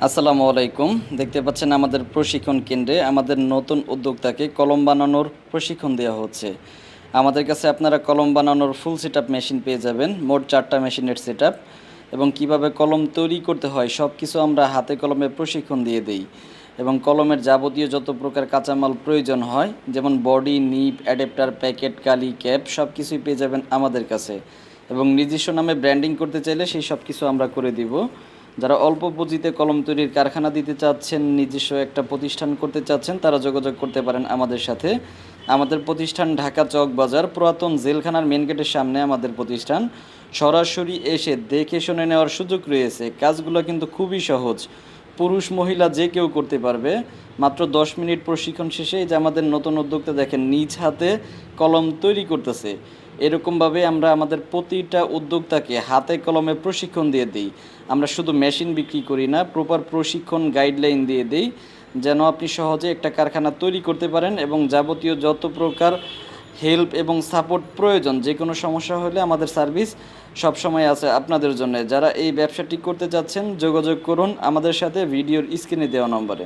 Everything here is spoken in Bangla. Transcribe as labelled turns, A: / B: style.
A: আসসালামু আলাইকুম। দেখতে পাচ্ছেন আমাদের প্রশিক্ষণ কেন্দ্রে আমাদের নতুন উদ্যোক্তাকে কলম বানানোর প্রশিক্ষণ দেওয়া হচ্ছে। আমাদের কাছে আপনারা কলম বানানোর ফুল সেটআপ মেশিন পেয়ে যাবেন। মোট ৪টা মেশিনের সেটআপ এবং কিভাবে কলম তৈরি করতে হয় সবকিছু আমরা হাতে কলমে প্রশিক্ষণ দিয়ে দেই। এবং কলমের যাবতীয় যত প্রকার কাঁচামাল প্রয়োজন হয় যেমন বডি, নিব, অ্যাডাপ্টার, প্যাকেট, কালি, ক্যাপ সবকিছুই পেয়ে যাবেন আমাদের কাছে। এবং নিজস্ব নামে ব্র্যান্ডিং করতে চাইলে সেই সবকিছু আমরা করে দিব। যারা অল্প পুঁজিতে কলম তৈরির কারখানা দিতে চাচ্ছেন, নিজস্ব একটা প্রতিষ্ঠান করতে চাচ্ছেন, তারা যোগাযোগ করতে পারেন আমাদের সাথে। আমাদের প্রতিষ্ঠান ঢাকা চকবাজার পুরাতন জেলখানার মেন গেটের সামনে আমাদের প্রতিষ্ঠান। সরাসরি এসে দেখে শুনে নেওয়ার সুযোগ রয়েছে। কাজগুলো কিন্তু খুবই সহজ, পুরুষ মহিলা যে কেউ করতে পারবে। মাত্র 10 মিনিট প্রশিক্ষণ শেষে এই যে আমাদের নতুন উদ্যোক্তা দেখেন নিজ হাতে কলম তৈরি করতেছে। এরকমভাবে আমরা আমাদের প্রতিটা উদ্যোক্তাকে হাতে কলমে প্রশিক্ষণ দিয়ে দিই। আমরা শুধু মেশিন বিক্রি করি না, প্রপার প্রশিক্ষণ গাইডলাইন দিয়ে দিই যেন আপনি সহজে একটা কারখানা তৈরি করতে পারেন এবং যাবতীয় যত প্রকার হেল্প এবং সাপোর্ট প্রয়োজন, যে কোনো সমস্যা হলে আমাদের সার্ভিস সবসময় আছে আপনাদের জন্য। যারা এই ব্যবসাটি করতে চাচ্ছেন যোগাযোগ করুন আমাদের সাথে ভিডিওর স্ক্রিনে দেওয়া নম্বরে।